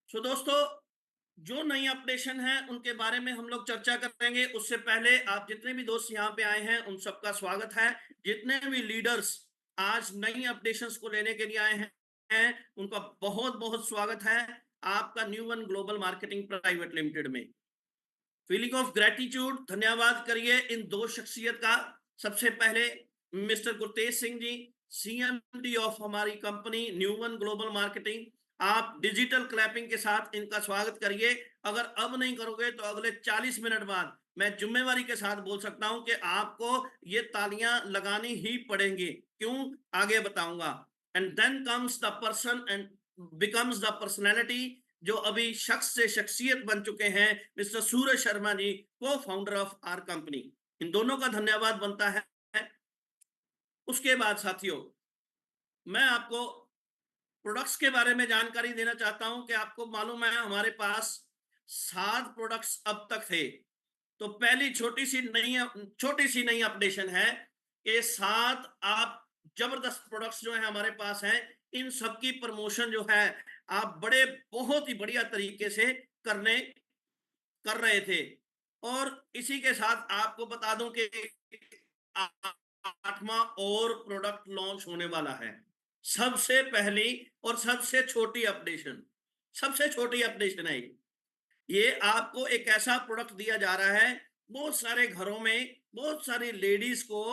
दोस्तों, जो नई अपडेशन है उनके बारे में हम लोग चर्चा करेंगे। उससे पहले आप जितने भी दोस्त यहाँ पे आए हैं उन सबका स्वागत है। जितने भी लीडर्स आज नई अपडेशंस को लेने के लिए आए हैं उनका बहुत बहुत स्वागत है आपका new one global marketing private limited में। फीलिंग ऑफ ग्रेटिट्यूड, धन्यवाद करिए इन दो शख्सियत का। सबसे पहले mister Gurtej Singh ji, CMD of हमारी company new one global marketing. आप डिजिटल क्लैपिंग के साथ इनका स्वागत करिए। अगर अब नहीं करोगे तो अगले 40 मिनट बाद मैं जिम्मेवारी के साथ बोल सकता हूं कि आपको ये तालियां लगानी ही पड़ेंगी। क्यों, आगे बताऊंगा। And then comes the person and becomes the personality, जो अभी शख्स से शख्सियत बन चुके हैं, मिस्टर सूरज शर्मा जी, को फाउंडर ऑफ आर कंपनी। इन दोनों का धन्यवाद बनता है। उसके बाद साथियों, मैं आपको प्रोडक्ट्स के बारे में जानकारी देना चाहता हूं कि आपको मालूम है हमारे पास 7 प्रोडक्ट्स अब तक थे। तो पहली छोटी सी नई अपडेशन है कि 7 आप जबरदस्त प्रोडक्ट्स जो है हमारे पास हैं। इन सबकी प्रमोशन जो है आप बहुत ही बढ़िया तरीके से कर रहे थे। और इसी के साथ आपको बता दूं कि 8वां और प्रोडक्ट लॉन्च होने वाला है। सबसे पहली और सबसे छोटी अपडेशन है ये। आपको एक ऐसा प्रोडक्ट दिया जा रहा है, बहुत सारे घरों में बहुत सारी लेडीज को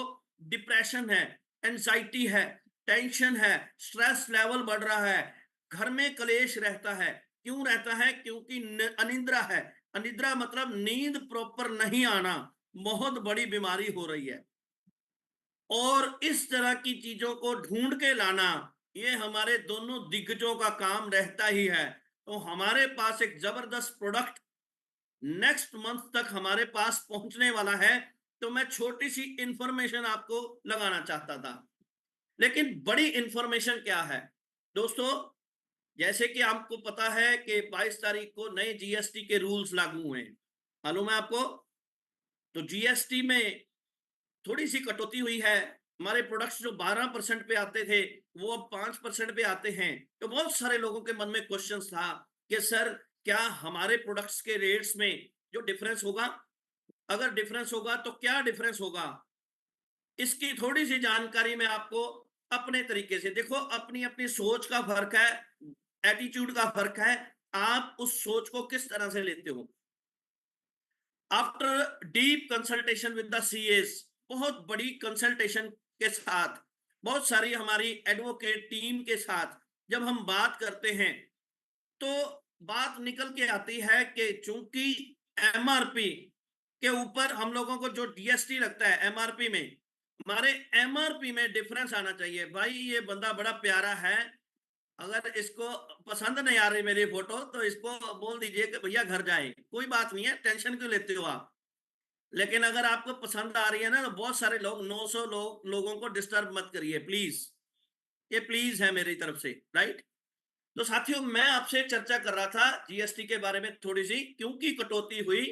डिप्रेशन है, एंजाइटी है, टेंशन है, स्ट्रेस लेवल बढ़ रहा है, घर में क्लेश रहता है। क्यों रहता है? क्योंकि अनिद्रा है। अनिद्रा मतलब नींद प्रॉपर नहीं आना, बहुत बड़ी बीमारी हो रही है। और इस तरह की चीजों को ढूंढ के लाना ये हमारे दोनों दिग्गजों का काम रहता ही है। तो हमारे पास एक जबरदस्त प्रोडक्ट नेक्स्ट मंथ तक हमारे पास पहुंचने वाला है। तो मैं छोटी सी इंफॉर्मेशन आपको लगाना चाहता था, लेकिन बड़ी इंफॉर्मेशन क्या है दोस्तों? जैसे कि आपको पता है कि 22 तारीख को नए जीएसटी के रूल्स लागू हुए हैं, मालूम है आपको? तो जीएसटी में थोड़ी सी कटौती हुई है। हमारे प्रोडक्ट्स जो 12% पे आते थे वो अब 5% पे आते हैं। तो बहुत सारे लोगों के मन में क्वेश्चन था कि सर, क्या हमारे प्रोडक्ट्स के रेट्स में जो डिफरेंस होगा, अगर डिफरेंस होगा तो क्या डिफरेंस होगा? इसकी थोड़ी सी जानकारी मैं आपको अपने तरीके से, देखो अपनी अपनी सोच का फर्क है, एटीट्यूड का फर्क है, आप उस सोच को किस तरह से लेते हो। After deep consultation with the CS, बहुत बड़ी कंसल्टेशन के साथ, बहुत सारी हमारी एडवोकेट टीम के साथ जब हम बात करते हैं तो बात निकल के आती है कि चूंकि एमआरपी के ऊपर हम लोगों को जो जीएसटी लगता है एमआरपी में, हमारे एमआरपी में डिफरेंस आना चाहिए। भाई ये बंदा बड़ा प्यारा है, अगर इसको पसंद नहीं आ रही मेरी फोटो तो इसको बोल दीजिए कि भैया घर जाए, कोई बात नहीं है, टेंशन क्यों लेते हो आप। लेकिन अगर आपको पसंद आ रही है ना, तो बहुत सारे लोग 900 लोगों को डिस्टर्ब मत करिए प्लीज। ये प्लीज है मेरी तरफ से, राइट? तो साथियों, मैं आपसे चर्चा कर रहा था जीएसटी के बारे में थोड़ी सी, क्योंकि कटौती हुई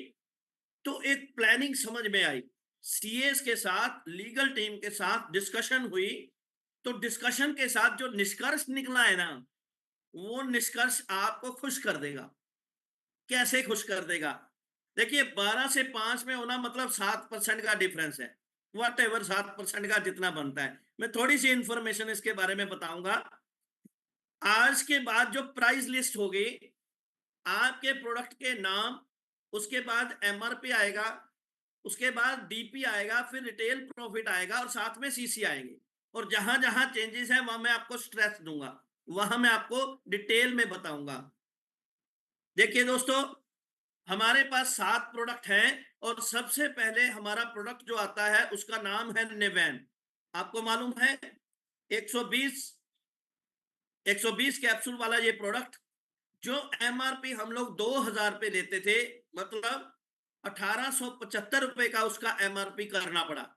तो एक प्लानिंग समझ में आई। सीएस के साथ, लीगल टीम के साथ डिस्कशन हुई। तो डिस्कशन के साथ जो निष्कर्ष निकला है ना, वो निष्कर्ष आपको खुश कर देगा। कैसे खुश कर देगा? देखिए, 12 से 5 में होना मतलब 7% का डिफरेंस है। वट एवर 7% का जितना बनता है। मैं थोड़ी सी इंफॉर्मेशन इसके बारे में बताऊंगा। आज के बाद जो प्राइस लिस्ट होगी, आपके प्रोडक्ट के नाम, उसके बाद एमआरपी आएगा, उसके बाद डीपी आएगा, फिर रिटेल प्रॉफिट आएगा और साथ में सीसी आएंगे। और जहां जहां चेंजेस है वहां मैं आपको स्ट्रेस दूंगा, वहां मैं आपको डिटेल में बताऊंगा। देखिए दोस्तों, हमारे पास 7 प्रोडक्ट हैं और सबसे पहले हमारा प्रोडक्ट जो आता है उसका नाम है नेवैन। आपको मालूम है 120 120 कैप्सूल वाला ये प्रोडक्ट, जो एमआरपी हम लोग 2000 पे लेते थे, मतलब 1875 रुपए का उसका एमआरपी करना पड़ा।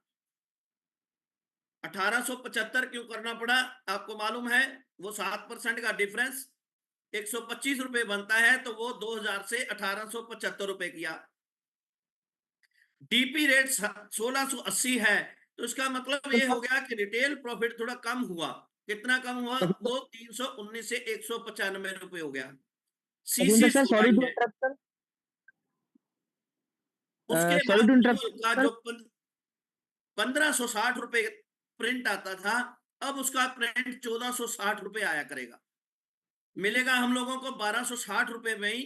1875 क्यों करना पड़ा? आपको मालूम है, वो 7% का डिफरेंस 125 रुपए बनता है, तो वो 2000 से 1875 रुपए किया। डीपी रेट 1680 है, तो इसका मतलब ये हो गया कि रिटेल प्रॉफिट थोड़ा कम हुआ। कितना कम हुआ? वो 319 से 195 रुपए हो गया। CC sir, sorry solar to है। इंटरप्ट उसके सर, सॉरी बाद टू न्यू इंटरप्ट का सर। जो 1560 रुपए प्रिंट आता था, अब उसका प्रिंट 1460 रुपए आया करेगा। मिलेगा हम लोगों को 1260 रुपए में ही।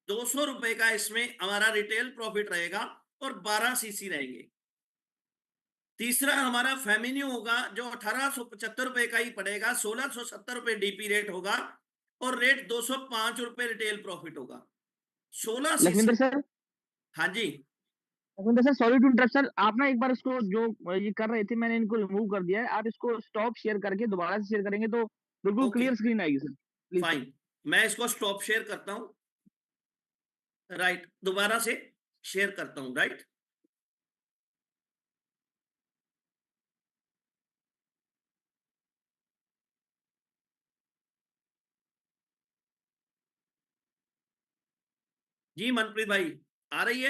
200 रुपए का इसमें हमारा रिटेल प्रॉफिट रहेगा और 12 सीसी रहेंगे। तीसरा हमारा फेमिन्यू होगा जो 1875 रुपए का ही पड़ेगा, 1670 रुपए डीपी रेट होगा और रेट 205 रुपए रिटेल प्रॉफिट होगा। 16 सीसी। लखविंदर सर, हाँ जी। Lakhwinder sir, sorry to interrupt sir, आप ना एक बार इसको जो ये कर रहे थे मैंने इनको रिमूव कर दिया है, आप इसको स्टॉप शेयर करके दोबारा से शेयर करेंगे तो बिल्कुल ओके, क्लियर स्क्रीन आएगी सर, प्लीज सर। फाइन। मैं इसको स्टॉप शेयर करता हूं। राइट, दोबारा से शेयर करता हूं। राइट, जी मनप्रीत भाई, आ रही है?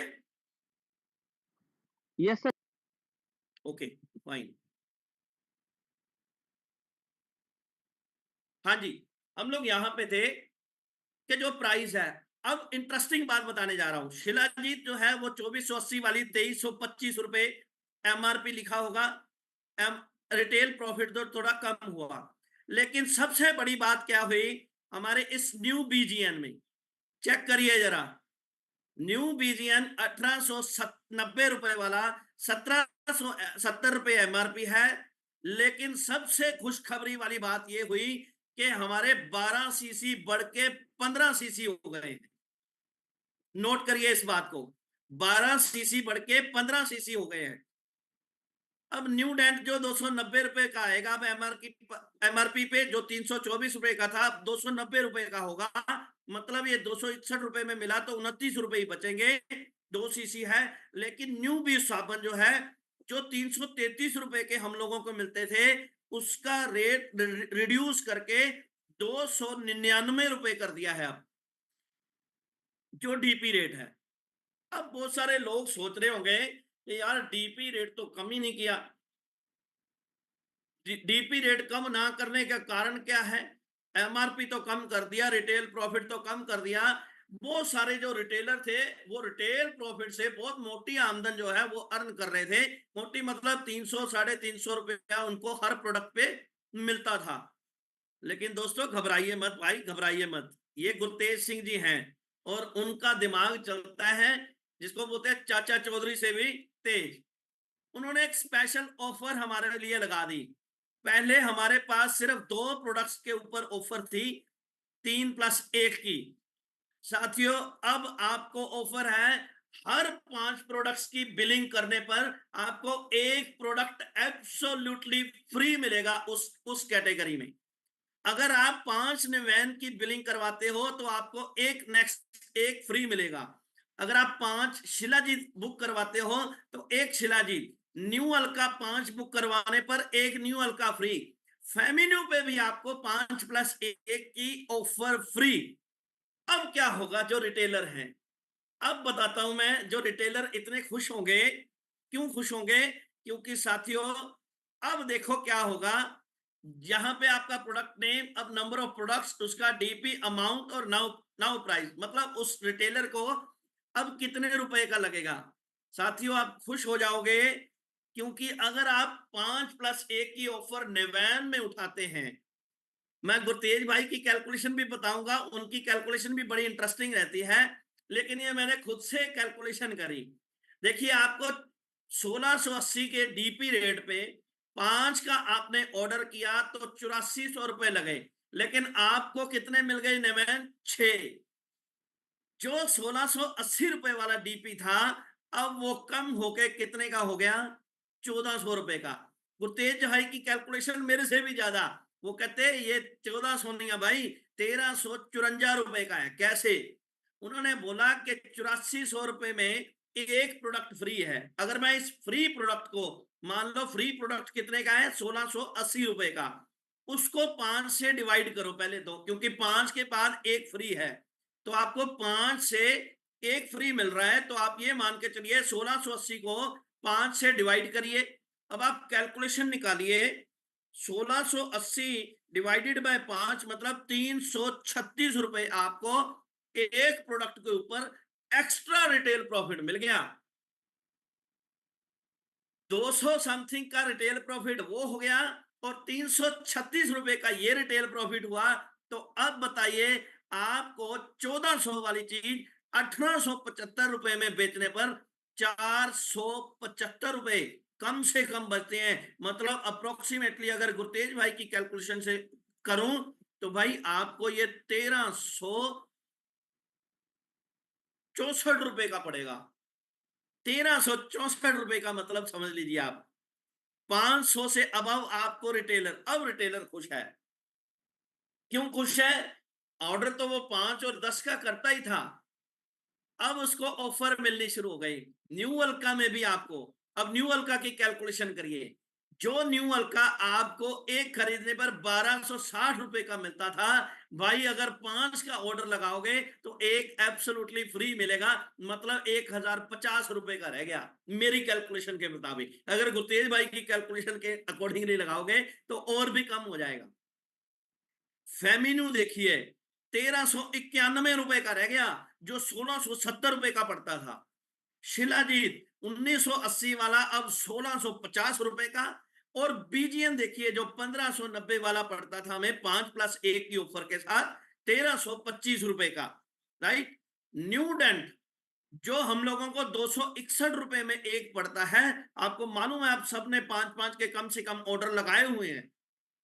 Yes sir. Okay, fine. हाँ जी, हम लोग यहाँ पे थे कि जो प्राइस है, अब इंटरेस्टिंग बात बताने जा रहा हूं। शिलाजीत जो है वो 2480 वाली 2325 रुपए एमआरपी लिखा होगा। एम रिटेल प्रॉफिट तो थोड़ा कम हुआ, लेकिन सबसे बड़ी बात क्या हुई हमारे इस न्यू बीजीएन में, चेक करिए जरा। न्यू बीजीएन 1890 रुपए वाला 1770 रुपए एमआरपी है। लेकिन सबसे खुशखबरी वाली बात यह हुई कि हमारे 12 सीसी बढ़ के 15 सीसी हो गए। नोट करिए इस बात को, 12 सीसी बढ़ के 15 सीसी हो गए हैं। अब न्यू डेंट जो 290 रुपए का आएगा, अब एमआरपी पे जो 324 रुपए का था, अब 290 रुपए का होगा। मतलब ये 261 रुपए में मिला तो 29 रुपए ही बचेंगे। 2 सीसी है। लेकिन न्यू बी साबुन जो है, जो 333 रुपए के हम लोगों को मिलते थे, उसका रेट रिड्यूस करके 299 रुपए कर दिया है अब, जो डीपी रेट है। अब बहुत सारे लोग सोच रहे होंगे कि यार डीपी रेट तो कम ही नहीं किया। डीपी रेट कम ना करने का कारण क्या है? एमआरपी तो कम कर दिया, रिटेल प्रॉफिट तो कम कर दिया। बहुत सारे जो रिटेलर थे वो रिटेल प्रॉफिट से बहुत मोटी आमदन जो है वो अर्न कर रहे थे। मोटी मतलब 300 350 रुपया उनको हर प्रोडक्ट पे मिलता था। लेकिन दोस्तों घबराइए मत भाई, घबराइए मत। ये गुरतेज सिंह जी हैं और उनका दिमाग चलता है जिसको बोलते हैं चाचा चौधरी से भी तेज। उन्होंने एक स्पेशल ऑफर हमारे लिए लगा दी। पहले हमारे पास सिर्फ 2 प्रोडक्ट्स के ऊपर ऑफर थी, 3+1 की। साथियों, अब आपको ऑफर है, हर 5 प्रोडक्ट्स की बिलिंग करने पर आपको एक प्रोडक्ट एब्सोल्युटली फ्री मिलेगा उस कैटेगरी में। अगर आप 5 वैन की बिलिंग करवाते हो तो आपको एक नेक्स्ट एक फ्री मिलेगा। अगर आप 5 शिलाजीत बुक करवाते हो तो एक शिलाजीत, न्यू अल्का 5 बुक करवाने पर एक न्यू अल्का फ्री। फेमिन्यू पे भी आपको 5+1 की ऑफर फ्री। अब क्या होगा जो रिटेलर हैं? अब बताता हूं मैं, जो रिटेलर इतने खुश होंगे। क्यों खुश होंगे? क्योंकि साथियों, अब देखो क्या होगा। जहां पे आपका प्रोडक्ट नेम, अब नंबर ऑफ प्रोडक्ट्स, उसका डीपी अमाउंट और नाउ नाउ प्राइस, मतलब उस रिटेलर को अब कितने रुपए का लगेगा। साथियों, आप खुश हो जाओगे, क्योंकि अगर आप 5+1 की ऑफर निवैन में उठाते हैं, मैं गुरतेज भाई की कैलकुलेशन भी बताऊंगा, उनकी कैलकुलेशन भी बड़ी इंटरेस्टिंग रहती है। लेकिन ये मैंने खुद से कैलकुलेशन करी। देखिए, आपको 1680 के डीपी रेट पे 5 का आपने ऑर्डर किया तो 8400 रुपए लगे। लेकिन आपको कितने मिल गए नेमैन? 6। जो 1680 रुपए वाला डीपी था, अब वो कम होके कितने का हो गया? 1400 रुपए का। गुरतेज भाई की कैलकुलेशन मेरे से भी ज्यादा। वो कहते ये 1400 नहीं है भाई, 1354 रुपए का है। कैसे? उन्होंने बोला कि 8400 रुपए में एक प्रोडक्ट फ्री है। अगर मैं इस फ्री प्रोडक्ट को, मान लो फ्री प्रोडक्ट कितने का है? 1680 रुपए का। उसको 5 से डिवाइड करो पहले तो, क्योंकि 5 के बाद एक फ्री है। तो आपको 5 से एक फ्री मिल रहा है, तो आप ये मान के चलिए 1680 को 5 से डिवाइड करिए। अब आप कैलकुलेशन निकालिए, 1680 डिवाइडेड बाय 5 मतलब 336 रुपए आपको एक प्रोडक्ट के ऊपर एक्स्ट्रा रिटेल प्रॉफिट मिल गया। 200 समथिंग का रिटेल प्रॉफिट वो हो गया और 336 रुपए का ये रिटेल प्रॉफिट हुआ। तो अब बताइए, आपको 1400 वाली चीज 1875 रुपए में बेचने पर 475 रुपए कम से कम बचते हैं। मतलब अप्रोक्सीमेटली अगर गुरतेज भाई की कैलकुलेशन से करूं तो भाई आपको ये 1364 रुपए का पड़ेगा। 1364 रुपए का मतलब समझ लीजिए आप, 500 से अबव आपको रिटेलर, अब रिटेलर खुश है। क्यों खुश है? ऑर्डर तो वो 5 और 10 का करता ही था, अब उसको ऑफर मिलनी शुरू हो गई न्यू अल्का में भी आपको। अब न्यू अल्का की कैलकुलेशन करिए, जो न्यू अल्का आपको एक खरीदने पर 1260 रुपए का मिलता था, भाई अगर 5 का ऑर्डर लगाओगे तो एक एब्सोल्युटली फ्री मिलेगा, मतलब 1050 रुपए का रह गया मेरी कैलकुलेशन के मुताबिक। अगर गुरतेज भाई की कैलकुलेशन के अकॉर्डिंगली लगाओगे तो और भी कम हो जाएगा। फेमिन्यू देखिए, 1391 रुपए का रह गया, जो 1670 रुपए का पड़ता था। शिलाजीत 1980 वाला अब 1650 रुपए का। और बीजीएन देखिए, जो 1590 वाला पड़ता था हमें 5+1 की ऑफर के साथ, 1325 रुपए का। राइट। न्यू डेंट जो हम लोगों को 261 रुपए में एक पड़ता है, आपको मालूम है आप सबने 5-5 के कम से कम ऑर्डर लगाए हुए हैं,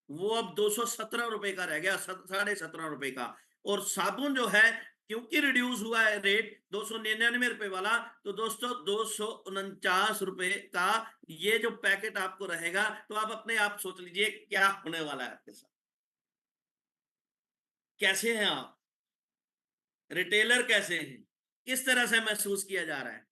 वो अब 217 रुपए का रह गया, 17.5 रुपए का। और साबुन जो है, क्योंकि रिड्यूस हुआ है रेट 299 रुपए वाला, तो दोस्तों 249 रुपए का ये जो पैकेट आपको रहेगा। तो आप अपने आप सोच लीजिए क्या होने वाला है आपके साथ। कैसे हैं आप, रिटेलर कैसे हैं, किस तरह से महसूस किया जा रहा है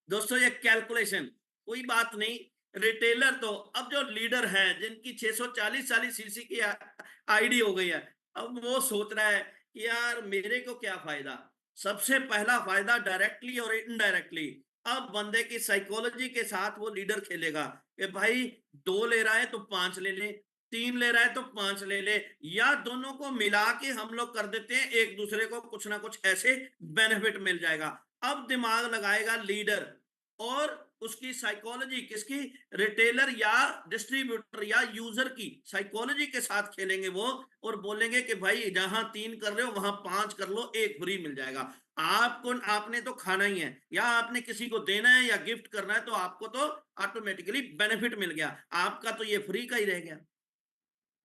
दोस्तों? ये कैलकुलेशन कोई बात नहीं। रिटेलर तो अब जो लीडर हैं, जिनकी 640 सीसी की आईडी हो गई है, अब वो सोच रहा है कि यार मेरे को क्या फायदा। सबसे पहला फायदा डायरेक्टली और इनडायरेक्टली, अब बंदे की साइकोलॉजी के साथ वो लीडर खेलेगा कि भाई 2 ले रहा है तो 5 ले ले, 3 ले रहा है तो 5 ले ले, या दोनों को मिला के हम लोग कर देते हैं, एक दूसरे को कुछ ना कुछ ऐसे बेनिफिट मिल जाएगा। अब दिमाग लगाएगा लीडर, और उसकी साइकोलॉजी किसकी, रिटेलर या डिस्ट्रीब्यूटर या यूजर की साइकोलॉजी के साथ खेलेंगे वो, और बोलेंगे कि भाई जहां 3 कर रहे हो वहां 5 कर लो, एक फ्री मिल जाएगा। आपको, आपने तो खाना ही है या आपने किसी को देना है या गिफ्ट करना है, तो आपको तो ऑटोमेटिकली बेनिफिट मिल गया, आपका तो ये फ्री का ही रह गया।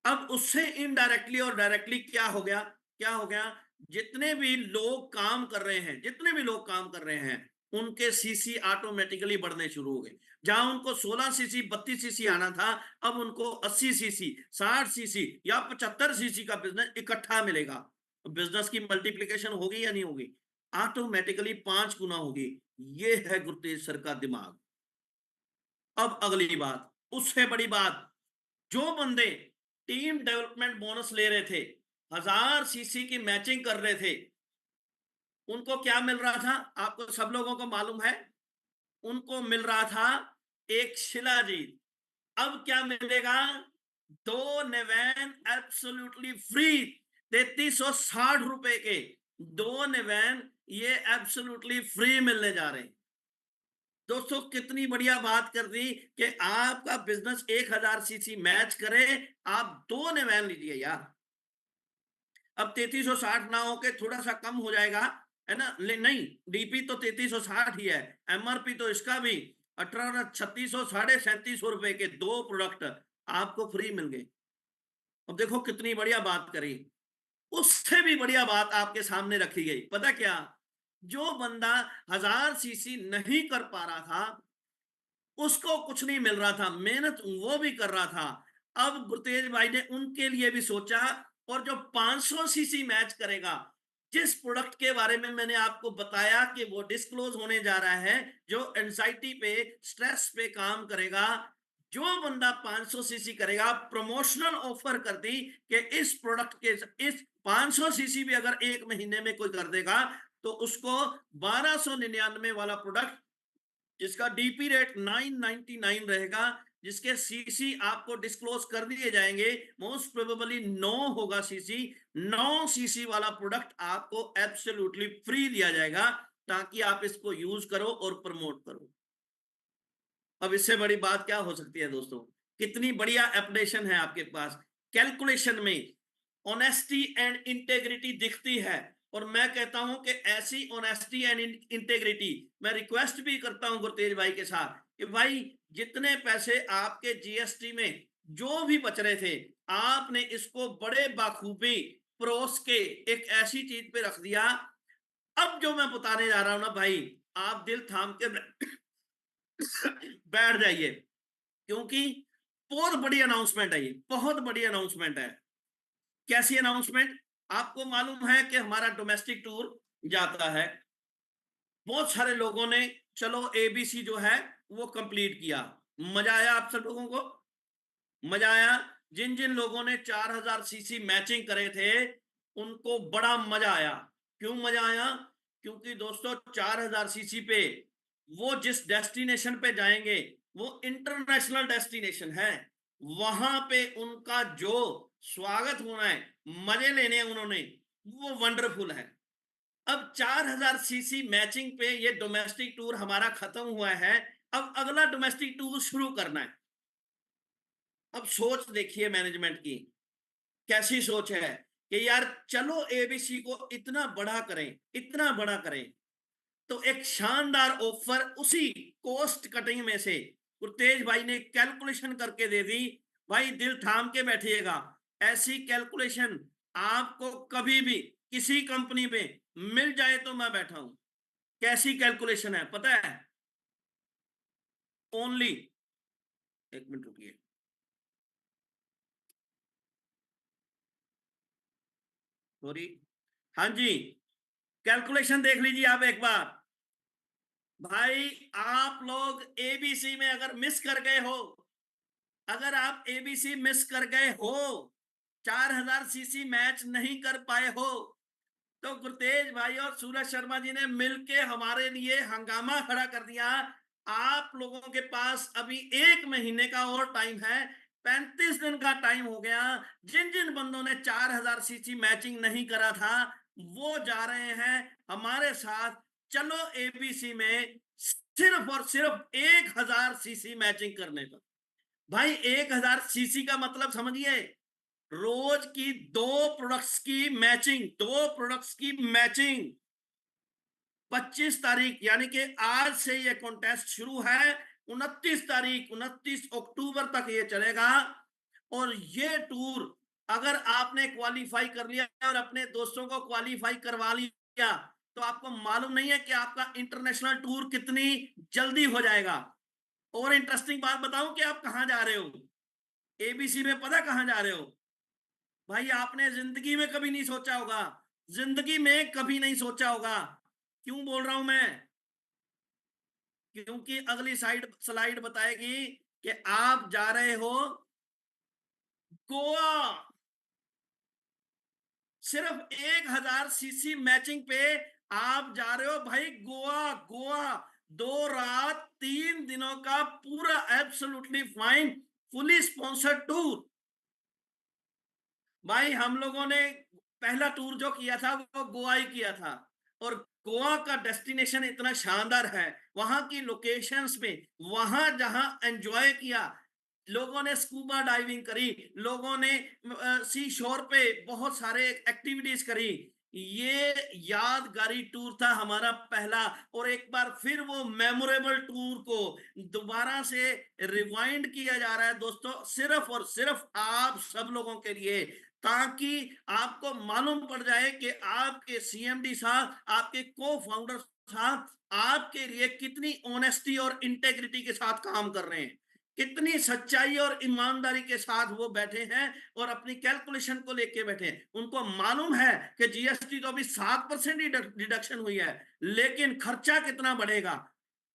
अब उससे इनडायरेक्टली और डायरेक्टली क्या हो गया, क्या हो गया, जितने भी लोग काम कर रहे हैं, जितने भी लोग काम कर रहे हैं, उनके सीसी ऑटोमेटिकली बढ़ने शुरू हो गए। जहां उनको 16 सीसी 32 सीसी आना था, अब उनको 80 सीसी 60 सीसी या 75 सीसी का बिजनेस इकट्ठा मिलेगा। तो बिजनेस की मल्टीप्लीकेशन होगी या नहीं होगी? ऑटोमेटिकली 5 गुना होगी। ये है गुरतेज सर का दिमाग। अब अगली बात, उससे बड़ी बात, जो बंदे टीम डेवलपमेंट बोनस ले रहे थे, 1000 सीसी की मैचिंग कर रहे थे, उनको क्या मिल रहा था? आपको सब लोगों को मालूम है, उनको मिल रहा था एक शिलाजीत। अब क्या मिलेगा? 2 नेवैन एब्सोल्युटली फ्री, 3360 रुपए के 2 नेवैन, ये एब्सोल्युटली फ्री मिलने जा रहे हैं। दोस्तों कितनी बढ़िया बात कर दी कि आपका बिजनेस 1000 सीसी मैच करे, आप 2 नेवैन लीजिए यार। अब 3360 ना होके थोड़ा सा कम हो जाएगा, है ना? नहीं, डीपी तो 3360 ही है, एमआरपी तो इसका भी 18,3600 3750 रुपए के 2 प्रोडक्ट आपको फ्री मिल गए। अब देखो कितनी बढ़िया बात करी। उससे भी बढ़िया बात आपके सामने रखी गई, पता क्या? जो बंदा 1000 सीसी नहीं कर पा रहा था, उसको कुछ नहीं मिल रहा था, मेहनत वो भी कर रहा था, अब गुरतेज भाई ने उनके लिए भी सोचा। और जो 500 सीसी मैच करेगा, जिस प्रोडक्ट के बारे में मैंने आपको बताया कि वो डिस्क्लोज होने जा रहा है, जो एंजाइटी पे, स्ट्रेस पे काम करेगा, जो बंदा 500 सीसी करेगा, प्रमोशनल ऑफर कर दी कि इस प्रोडक्ट के, इस 500 सीसी भी अगर एक महीने में कोई कर देगा, तो उसको 1299 वाला प्रोडक्ट, जिसका डीपी रेट 999 रहेगा, जिसके सीसी आपको डिस्क्लोज कर दिए जाएंगे, मोस्ट प्रोबेबली 9 होगा सीसी। 9 सीसी वाला प्रोडक्ट आपको एब्सोल्युटली फ्री दिया जाएगा, ताकि आप इसको यूज करो और प्रमोट करो। अब इससे बड़ी बात क्या हो सकती है दोस्तों? कितनी बढ़िया एप्लीकेशन है आपके पास। कैलकुलेशन में ऑनेस्टी एंड इंटेग्रिटी दिखती है, और मैं कहता हूं कि ऐसी ऑनेस्टी एंड इंटेग्रिटी मैं रिक्वेस्ट भी करता हूं गुरतेज भाई के साथ कि भाई, जितने पैसे आपके जीएसटी में जो भी बच रहे थे, आपने इसको बड़े बाखूबी परोस के एक ऐसी चीज पे रख दिया। अब जो मैं बताने जा रहा हूं ना भाई, आप दिल थाम के बैठ जाइए, क्योंकि बहुत बड़ी अनाउंसमेंट है, ये बहुत बड़ी अनाउंसमेंट है। कैसी अनाउंसमेंट? आपको मालूम है कि हमारा डोमेस्टिक टूर जाता है, बहुत सारे लोगों ने चलो एबीसी जो है वो कंप्लीट किया। मजा आया आप सब लोगों को? मजा आया? जिन जिन लोगों ने 4000 सीसी मैचिंग करे थे, उनको बड़ा मजा आया। क्यों मजा आया? क्योंकि दोस्तों 4000 सीसी पे वो जिस डेस्टिनेशन पे जाएंगे, वो इंटरनेशनल डेस्टिनेशन है। वहां पे उनका जो स्वागत होना है, मजे लेने हैं उन्होंने, वो वंडरफुल है। अब 4000 सीसी मैचिंग पे ये डोमेस्टिक टूर हमारा खत्म हुआ है। अब अगला डोमेस्टिक टूर शुरू करना है। अब सोच देखिए मैनेजमेंट की, कैसी सोच है कि यार चलो एबीसी को इतना बड़ा करें, इतना बड़ा करें। तो एक शानदार ऑफर उसी कॉस्ट कटिंग में से गुरतेज भाई ने कैलकुलेशन करके दे दी। भाई दिल थाम के बैठिएगा, ऐसी कैलकुलेशन आपको कभी भी किसी कंपनी में मिल जाए तो मैं बैठा हूं। कैसी कैलकुलेशन है पता है? ओनली, एक मिनट रुकिए, सॉरी, हाँ जी, कैलकुलेशन देख लीजिए आप एक बार। भाई आप लोग एबीसी में अगर मिस कर गए हो, अगर आप एबीसी मिस कर गए हो, 4000 सीसी मैच नहीं कर पाए हो, तो गुरतेज भाई और सूरज शर्मा जी ने मिलके हमारे लिए हंगामा खड़ा कर दिया। आप लोगों के पास अभी 1 महीने का और टाइम है, 35 दिन का टाइम हो गया। जिन जिन बंदों ने 4000 सीसी मैचिंग नहीं करा था, वो जा रहे हैं हमारे साथ। चलो एबीसी में सिर्फ और सिर्फ 1000 सीसी मैचिंग करने पर। भाई 1000 सीसी का मतलब समझिए, रोज की 2 प्रोडक्ट्स की मैचिंग, 2 प्रोडक्ट्स की मैचिंग। 25 तारीख यानी कि आज से ये कॉन्टेस्ट शुरू है, 29 तारीख 29 अक्टूबर तक ये चलेगा। और ये टूर अगर आपने क्वालिफाई कर लिया और अपने दोस्तों को क्वालिफाई करवा लिया, तो आपको मालूम नहीं है कि आपका इंटरनेशनल टूर कितनी जल्दी हो जाएगा। और इंटरेस्टिंग बात बताऊं कि आप कहां जा रहे हो? एबीसी में पता कहां जा रहे हो? भाई आपने जिंदगी में कभी नहीं सोचा होगा, जिंदगी में कभी नहीं सोचा होगा। क्यों बोल रहा हूं मैं? क्योंकि अगली स्लाइड बताएगी कि आप जा रहे हो गोवा। सिर्फ 1000 सीसी मैचिंग पे आप जा रहे हो भाई गोवा। गोवा 2 रात 3 दिनों का पूरा absolutely fine, fully sponsored tour. भाई हम लोगों ने पहला टूर जो किया था वो गोवा ही किया था, और गोवा का डेस्टिनेशन इतना शानदार है, वहां की लोकेशंस में, वहां जहां एंजॉय किया, लोगों ने स्कूबा डाइविंग करी, लोगों ने सी शोर पे बहुत सारे एक्टिविटीज करी। ये यादगारी टूर था हमारा पहला, और एक बार फिर वो मेमोरेबल टूर को दोबारा से रिवाइंड किया जा रहा है दोस्तों, सिर्फ और सिर्फ आप सब लोगों के लिए, ताकि आपको मालूम पड़ जाए कि आपके सीएमडी साहब, आपके को फाउंडर साहब आपके लिए कितनी ऑनेस्टी और इंटेग्रिटी के साथ काम कर रहे हैं, कितनी सच्चाई और ईमानदारी के साथ वो बैठे हैं और अपनी कैलकुलेशन को लेके बैठे हैं। उनको मालूम है कि जीएसटी तो अभी 7% ही डिडक्शन हुई है, लेकिन खर्चा कितना बढ़ेगा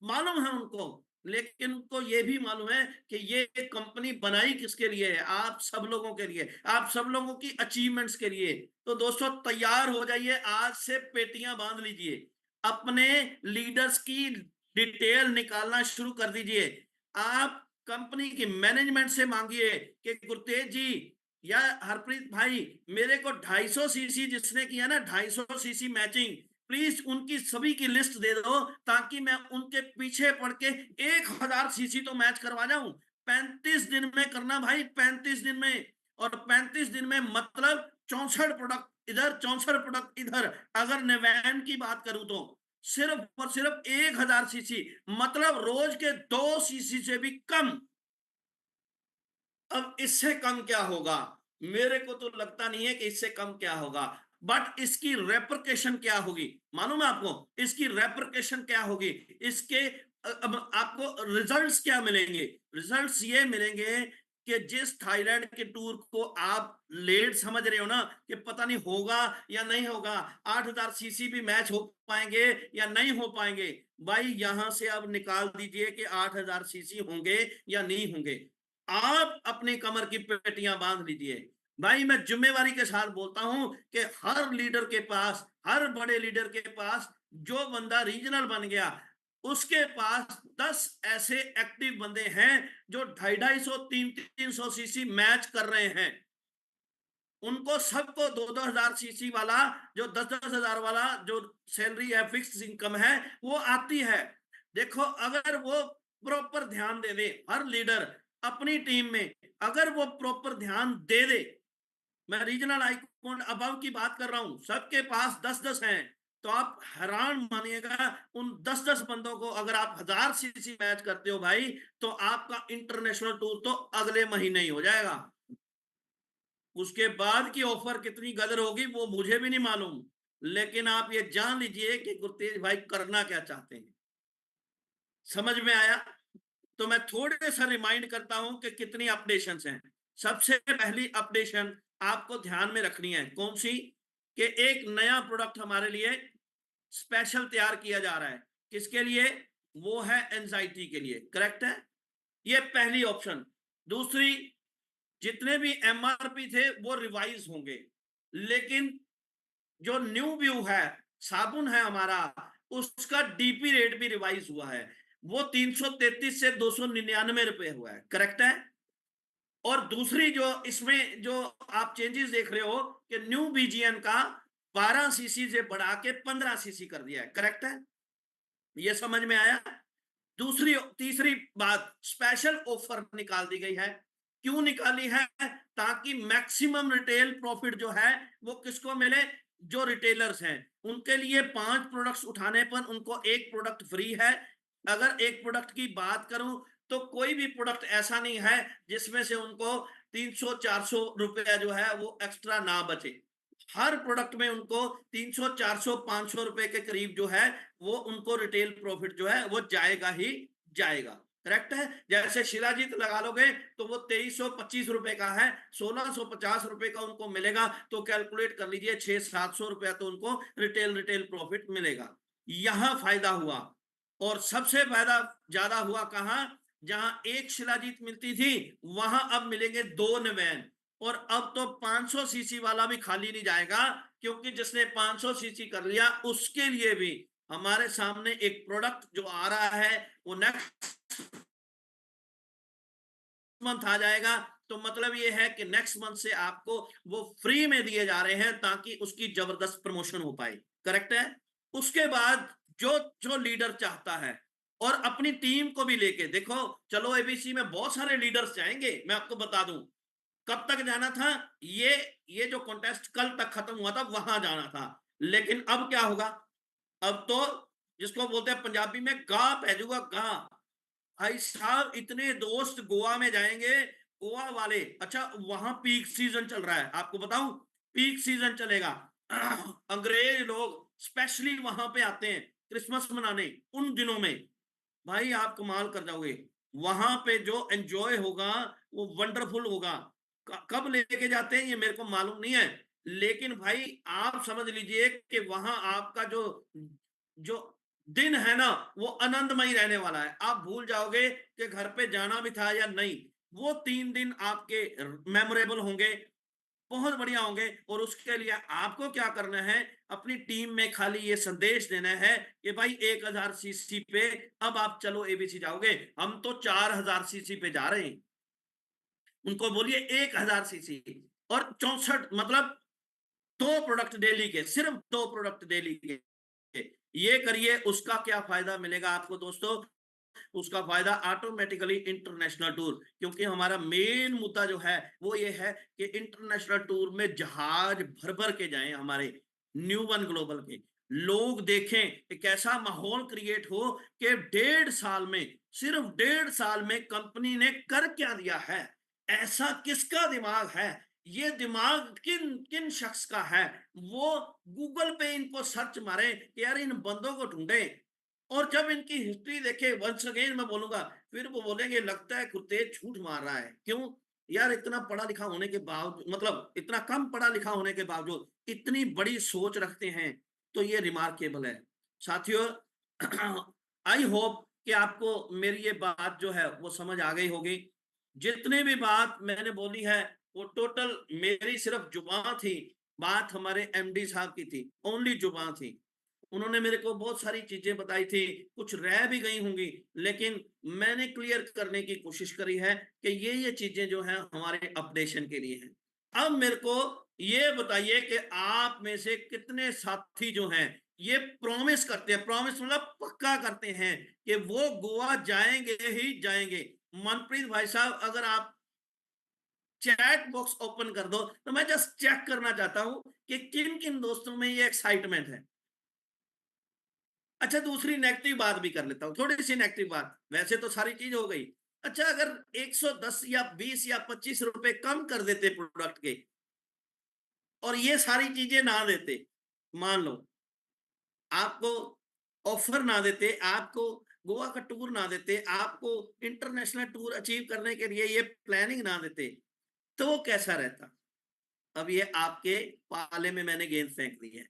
मालूम है उनको। लेकिन उनको ये भी मालूम है कि ये कंपनी बनाई किसके लिए है, आप सब लोगों के लिए, आप सब लोगों की अचीवमेंट्स के लिए। तो दोस्तों तैयार हो जाइए, आज से पेटियां बांध लीजिए, अपने लीडर्स की डिटेल निकालना शुरू कर दीजिए। आप कंपनी की मैनेजमेंट से मांगिए कि गुरतेज जी या हरप्रीत भाई, मेरे को 250 सीसी जिसने किया ना 250 सीसी मैचिंग, प्लीज उनकी सभी की लिस्ट दे दो ताकि मैं उनके पीछे पड़ के 1000 सीसी तो मैच करवा जाऊं। 35 दिन में करना भाई, 35 दिन में। और 35 दिन में मतलब 64 प्रोडक्ट इधर 64 प्रोडक्ट इधर। अगर नेवैन की बात करूं तो सिर्फ और सिर्फ 1000 सीसी, मतलब रोज के 2 सीसी से भी कम। अब इससे कम क्या होगा? मेरे को तो लगता नहीं है कि इससे कम क्या होगा, बट इसकी रेपरकेशन क्या होगी मालूम है आपको? इसकी रेपरकेशन क्या होगी? इसके अब आपको रिजल्ट्स क्या मिलेंगे? रिजल्ट्स ये मिलेंगे कि जिस थाईलैंड के टूर को आप लेट समझ रहे हो ना कि पता नहीं होगा या नहीं होगा, 8000 सीसी भी मैच हो पाएंगे या नहीं हो पाएंगे, भाई यहां से अब निकाल दीजिए कि 8000 सीसी होंगे या नहीं होंगे। आप अपनी कमर की पेटियां बांध लीजिए। भाई मैं जिम्मेवारी के साथ बोलता हूं कि हर लीडर के पास, हर बड़े लीडर के पास, जो बंदा रीजनल बन गया उसके पास 10 ऐसे एक्टिव बंदे हैं जो 250 300 सीसी मैच कर रहे हैं। उनको सबको 2-2 हजार सीसी वाला, जो 10-10 हजार वाला जो सैलरी है, फिक्स इनकम है, वो आती है। देखो अगर वो प्रॉपर ध्यान दे दे, हर लीडर अपनी टीम में अगर वो प्रॉपर ध्यान दे दे, मैं रीजनल आइकॉन अबव की बात कर रहा हूं, सबके पास 10-10 हैं, तो आप हैरान मानिएगा उन 10-10 बंदों को अगर आप 1000 सीसी मैच करते हो भाई, तो आपका इंटरनेशनल टूर तो अगले महीने ही हो जाएगा। उसके बाद की ऑफर कितनी गदर होगी वो मुझे भी नहीं मालूम, लेकिन आप ये जान लीजिए कि गुरतेज भाई करना क्या चाहते हैं। समझ में आया? तो मैं थोड़े सा रिमाइंड करता हूं कि कितनी अपडेशंस हैं। सबसे पहली अपडेशन आपको ध्यान में रखनी है, कौन सी? कि एक नया प्रोडक्ट हमारे लिए स्पेशल तैयार किया जा रहा है। किसके लिए? वो है एंजाइटी के लिए। करेक्ट है, ये पहली ऑप्शन। दूसरी, जितने भी एमआरपी थे वो रिवाइज होंगे, लेकिन जो न्यू व्यू है, साबुन है हमारा, उसका डीपी रेट भी रिवाइज हुआ है। वो 333 से 299 रुपए हुआ है। करेक्ट है। और दूसरी जो इसमें जो आप चेंजेस देख रहे हो कि न्यू बीजीएन का 12 सीसी से बढ़ा के 15 सीसी कर दिया है। करेक्ट है, ये समझ में आया? दूसरी तीसरी बात, स्पेशल ऑफर निकाल दी गई है। क्यों निकाली है? ताकि मैक्सिमम रिटेल प्रॉफिट जो है वो किसको मिले? जो रिटेलर्स हैं उनके लिए 5 प्रोडक्ट्स उठाने पर उनको एक प्रोडक्ट फ्री है। अगर एक प्रोडक्ट की बात करूं तो कोई भी प्रोडक्ट ऐसा नहीं है जिसमें से उनको 300-400 रुपया जो है वो एक्स्ट्रा ना बचे। हर प्रोडक्ट में उनको 300 400 500 रुपए के करीब जो है वो उनको रिटेल प्रॉफिट जो है वो जाएगा ही जाएगा। करेक्ट है। जैसे शिलाजीत लगा लोगे तो वो 2325 रुपए का है, 1650 रुपए का उनको मिलेगा, तो कैलकुलेट कर लीजिए 600-700 रुपया तो उनको रिटेल रिटेल प्रॉफिट मिलेगा। यहां फायदा हुआ। और सबसे फायदा ज्यादा हुआ कहां? जहां एक शिलाजीत मिलती थी वहां अब मिलेंगे 2 नवैन। और अब तो 500 सीसी वाला भी खाली नहीं जाएगा, क्योंकि जिसने 500 सीसी कर लिया उसके लिए भी हमारे सामने एक प्रोडक्ट जो आ रहा है वो नेक्स्ट मंथ आ जाएगा। तो मतलब ये है कि नेक्स्ट मंथ से आपको वो फ्री में दिए जा रहे हैं ताकि उसकी जबरदस्त प्रमोशन हो पाए। करेक्ट है। उसके बाद जो जो लीडर चाहता है और अपनी टीम को भी लेके देखो, चलो एबीसी में बहुत सारे लीडर्स जाएंगे, मैं आपको बता दूं। कब तक जाना था? ये जो कॉन्टेस्ट कल तक खत्म हुआ था वहां जाना था, लेकिन अब क्या होगा? अब तो जिसको बोलते हैं पंजाबी में गा पैजूगा गा। भाई साहब इतने दोस्त गोवा में जाएंगे, गोवा वाले। अच्छा, वहां पीक सीजन चल रहा है, आपको बताऊं, पीक सीजन चलेगा। अंग्रेज लोग स्पेशली वहां पे आते हैं क्रिसमस मनाने उन दिनों में। भाई आप कमाल कर जाओगे, वहां पे जो एंजॉय होगा वो वंडरफुल होगा। कब लेके जाते हैं ये मेरे को मालूम नहीं है, लेकिन भाई आप समझ लीजिए कि वहां आपका जो जो दिन है ना वो आनंदमय रहने वाला है। आप भूल जाओगे कि घर पे जाना भी था या नहीं। वो 3 दिन आपके मेमोरेबल होंगे। बहुत बढ़िया होंगे। और उसके लिए आपको क्या करना है, अपनी टीम में खाली ये संदेश देना है कि भाई 1000 सीसी पे अब आप चलो एबीसी जाओगे, हम तो 4000 सीसी पे जा रहे हैं। उनको बोलिए 1000 सीसी और 64 मतलब 2 प्रोडक्ट डेली के, सिर्फ 2 प्रोडक्ट डेली के, ये करिए। उसका क्या फायदा मिलेगा आपको दोस्तों? उसका फायदा ऑटोमेटिकली इंटरनेशनल टूर, क्योंकि हमारा मेन मुद्दा जो है वो ये है कि इंटरनेशनल टूर में जहाज भर भर के जाएं हमारे न्यू वन ग्लोबल के लोग, देखें एक ऐसा माहौल क्रिएट हो कि 1.5 साल में, सिर्फ 1.5 साल में कंपनी ने कर क्या दिया है। ऐसा किसका दिमाग है, ये दिमाग किन किन शख्स का है, वो गूगल पे इनको सर्च मारे कि यार इन बंदों को ढूंढे। और जब इनकी हिस्ट्री देखे, वंस अगेन मैं बोलूंगा, फिर वो बोलेंगे लगता है गुरतेज झूठ मार रहा है। क्यों यार, इतना पढ़ा लिखा होने के बावजूद, मतलब इतना कम पढ़ा लिखा होने के बावजूद इतनी बड़ी सोच रखते हैं, तो ये रिमार्केबल है साथियों। आई होप कि आपको मेरी ये बात जो है वो समझ आ गई होगी। जितनी भी बात मैंने बोली है वो टोटल मेरी सिर्फ जुबान थी, बात हमारे एमडी साहब की थी, ओनली जुबान थी। उन्होंने मेरे को बहुत सारी चीजें बताई थी, कुछ रह भी गई होंगी, लेकिन मैंने क्लियर करने की कोशिश करी है कि ये चीजें जो हैं हमारे अपडेशन के लिए हैं। अब मेरे को ये बताइए कि आप में से कितने साथी जो हैं ये प्रॉमिस करते हैं, प्रॉमिस मतलब पक्का करते हैं कि वो गोवा जाएंगे ही जाएंगे। मनप्रीत भाई साहब, अगर आप चैट बॉक्स ओपन कर दो तो मैं जस्ट चेक करना चाहता हूं कि किन किन दोस्तों में ये एक्साइटमेंट है। अच्छा, दूसरी नेगेटिव बात भी कर लेता हूँ, थोड़ी सी नेगेटिव बात, वैसे तो सारी चीज हो गई। अच्छा, अगर 110 या 20 या 25 रुपए कम कर देते प्रोडक्ट के और ये सारी चीजें ना देते, मान लो आपको ऑफर ना देते, आपको गोवा का टूर ना देते, आपको इंटरनेशनल टूर अचीव करने के लिए ये प्लानिंग ना देते, तो कैसा रहता? अब ये आपके पाले में मैंने गेंद फेंक दी है।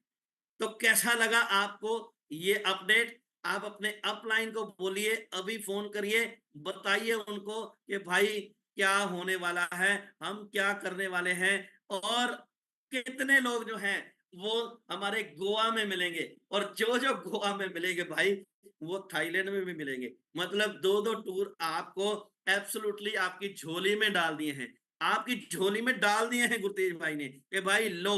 तो कैसा लगा आपको ये अपडेट? आप अपने अपलाइन को बोलिए, अभी फोन करिए, बताइए उनको कि भाई क्या होने वाला है, हम क्या करने वाले हैं, और कितने लोग जो हैं वो हमारे गोवा में मिलेंगे, और जो जो गोवा में मिलेंगे भाई वो थाईलैंड में भी मिलेंगे। मतलब 2-2 टूर आपको एब्सोल्युटली आपकी झोली में डाल दिए हैं, आपकी झोली में डाल दिए हैं गुरतेज भाई ने कि भाई लो।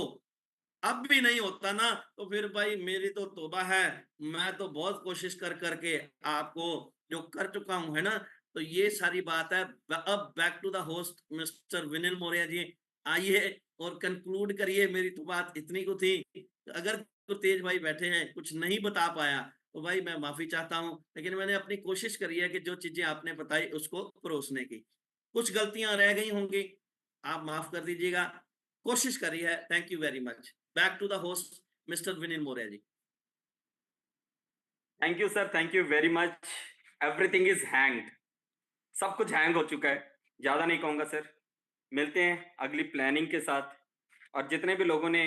अब भी नहीं होता ना तो फिर भाई मेरी तो तौबा है। मैं तो बहुत कोशिश कर करके आपको जो कर चुका हूं, है ना। तो ये सारी बात है। अब back to the host mister Vinil Maurya ji, आइए और कंक्लूड करिए। मेरी तो बात इतनी को थी। अगर तो तेज भाई बैठे हैं, कुछ नहीं बता पाया तो भाई मैं माफी चाहता हूं, लेकिन मैंने अपनी कोशिश करी है कि जो चीजें आपने बताई उसको परोसने की। कुछ गलतियां रह गई होंगी, आप माफ कर दीजिएगा, कोशिश करी है। Thank you very much. Back to the host mister Vinil Maurya ji. Thank you sir, thank you very much. Everything is hanged, सब कुछ हैंग हो चुका है। ज्यादा नहीं कहूंगा सर। मिलते हैं अगली प्लानिंग के साथ। और जितने भी लोगों ने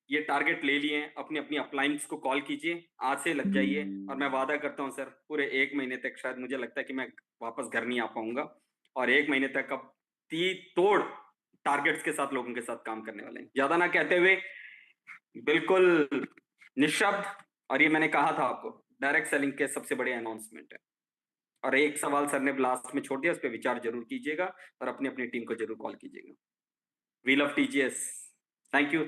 ये टारगेट ले लिए हैं, अपनी अपनी अपलाइंस को कॉल कीजिए, आज से लग जाइए। और मैं वादा करता हूं सर, पूरे 1 महीने तक शायद मुझे लगता है कि मैं वापस घर नहीं आ पाऊंगा। और 1 महीने तक अब ती तोड़ टारगेट्स के साथ लोगों के साथ काम करने वाले हैं। ज्यादा ना कहते हुए बिल्कुल निशब्द, और ये मैंने कहा था आपको, डायरेक्ट सेलिंग के सबसे बड़े अनाउंसमेंट है। और एक सवाल सर ने लास्ट में छोड़ दिया, उस पर विचार जरूर कीजिएगा और अपनी अपनी टीम को जरूर कॉल कीजिएगा। We love TGS. Thank you.